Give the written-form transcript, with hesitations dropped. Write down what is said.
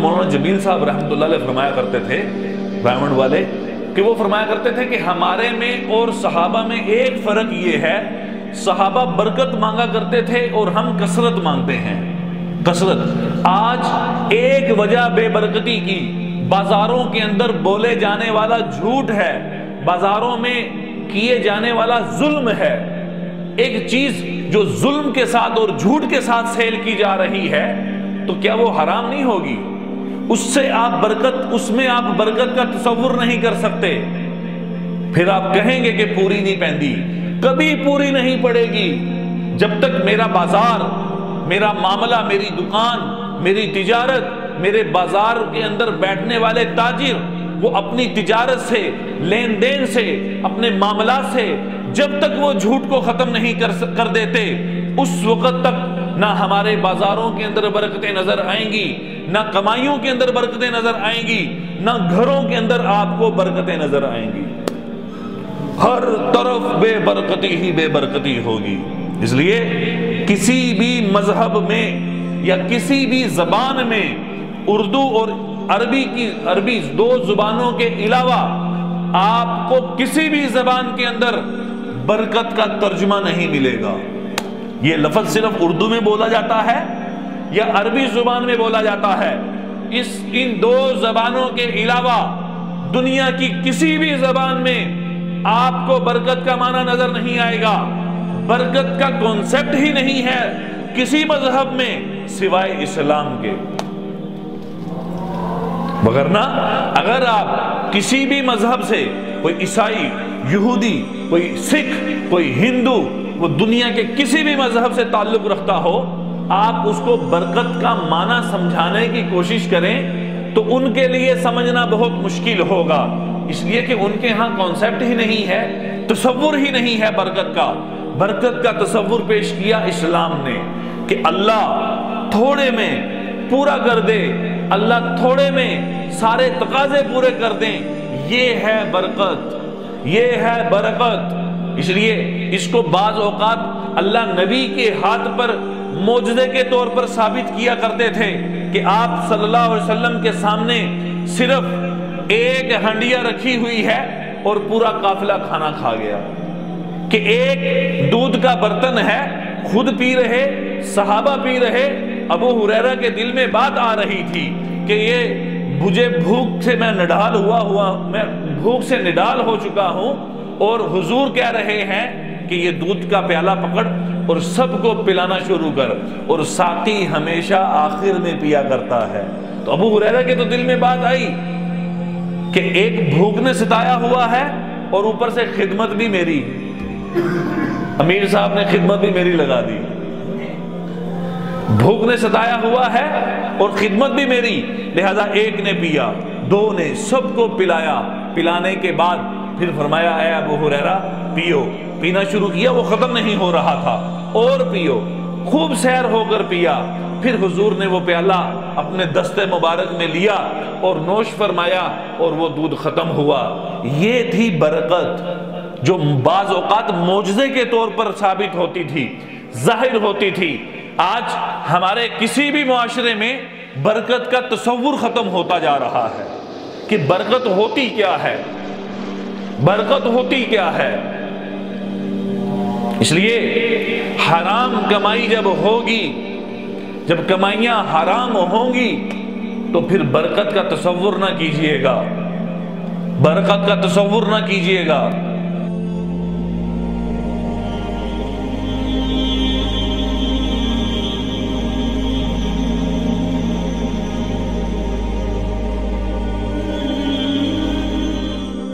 مولانا جمیل صاحب رحمۃ اللہ علیہ فرمایا کرتے تھے، برہمن والے، کہ وہ فرمایا کرتے تھے کہ ہمارے میں اور صحابہ میں ایک فرق یہ ہے، صحابہ برکت مانگا کرتے تھے اور ہم کثرت مانگتے ہیں، کثرت۔ آج ایک وجہ بے برکتی کی بازاروں کے اندر بولے جانے والا جھوٹ ہے، بازاروں میں کیے جانے والا ظلم ہے۔ ایک چیز جو ظلم کے ساتھ اور جھوٹ کے ساتھ سیل کی جا رہی ہے تو کیا وہ حرام نہیں ہوگی؟ اس میں آپ برکت کا تصور نہیں کر سکتے۔ پھر آپ کہیں گے کہ پوری نہیں پیندی، کبھی پوری نہیں پڑے گی جب تک میرا بازار، میرا معاملہ، میری دکان، میری تجارت، میرے بازار کے اندر بیٹھنے والے تاجر وہ اپنی تجارت سے، لین دین سے، اپنے معاملات سے جب تک وہ جھوٹ کو ختم نہیں کر دیتے، اس وقت تک نہ ہمارے بازاروں کے اندر برکتیں نظر آئیں گی، نہ کمائیوں کے اندر برکتیں نظر آئیں گی، نہ گھروں کے اندر آپ کو برکتیں نظر آئیں گی۔ ہر طرف بے برکتی ہی بے برکتی ہوگی۔ اس لیے کسی بھی مذہب میں یا کسی بھی زبان میں، اردو اور عربی دو زبانوں کے علاوہ آپ کو کسی بھی زبان کے اندر برکت کا ترجمہ نہیں ملے گا۔ یہ لفظ صرف اردو میں بولا جاتا ہے یا عربی زبان میں بولا جاتا ہے، ان دو زبانوں کے علاوہ دنیا کی کسی بھی زبان میں آپ کو برکت کا معنی نظر نہیں آئے گا۔ برکت کا کانسیپٹ ہی نہیں ہے کسی مذہب میں سوائے اسلام کے۔ وگرنہ اگر آپ کسی بھی مذہب سے، کوئی عیسائی، یہودی، کوئی سکھ، کوئی ہندو، وہ دنیا کے کسی بھی مذہب سے تعلق رکھتا ہو، آپ اس کو برکت کا معنی سمجھانے کی کوشش کریں تو ان کے لیے سمجھنا بہت مشکل ہوگا، اس لیے کہ ان کے ہاں کانسیپٹ ہی نہیں ہے، تصور ہی نہیں ہے برکت کا۔ برکت کا تصور پیش کیا اسلام نے کہ اللہ تھوڑے میں پورا کر دے، اللہ تھوڑے میں سارے تقاضے پورے کر دیں، یہ ہے برکت، یہ ہے برکت۔ اس لیے اس کو بعض اوقات اللہ نبی کے ہاتھ پر معجزے کے طور پر ثابت کیا کرتے تھے کہ آپ صلی اللہ علیہ وسلم کے سامنے صرف ایک ہنڈیا رکھی ہوئی ہے اور پورا قافلہ کھانا کھا گیا، کہ ایک دودھ کا برتن ہے، خود پی رہے، صحابہ پی رہے۔ ابو ہریرہ کے دل میں بات آ رہی تھی کہ یہ مجھے بھوک سے میں بھوک سے نڈال ہو چکا ہوں، اور حضور کہہ رہے ہیں کہ یہ دودھ کا پیالہ پکڑ اور سب کو پلانا شروع کر، اور ساقی ہمیشہ آخر میں پیا کرتا ہے۔ تو ابو ہریرہ کے تو دل میں بات آئی کہ ایک بھوک نے ستایا ہوا ہے اور اوپر سے خدمت بھی میری، امیر صاحب نے خدمت بھی میری لگا دی، بھوک نے ستایا ہوا ہے اور خدمت بھی میری، لہذا ایک نے پیا، دو نے، سب کو پلایا۔ پلانے کے بعد پھر فرمایا اے ابو ہریرہ پیو، پینا شروع کیا، وہ ختم نہیں ہو رہا تھا، اور پیو، خوب سیر ہو کر پیا۔ پھر حضور نے وہ پیالہ اپنے دست مبارک میں لیا اور نوش فرمایا اور وہ دودھ ختم ہوا۔ یہ تھی برکت جو بعض اوقات معجزے کے طور پر ثابت ہوتی تھی، ظاہر ہوتی تھی۔ آج ہمارے کسی بھی معاشرے میں برکت کا تصور ختم ہوتا جا رہا ہے کہ برکت ہوتی کیا ہے، برکت ہوتی کیا ہے۔ اس لیے حرام کمائی جب ہوگی، جب کمائیاں حرام ہوں گی تو پھر برکت کا تصور نہ کیجئے گا، برکت کا تصور نہ کیجئے گا۔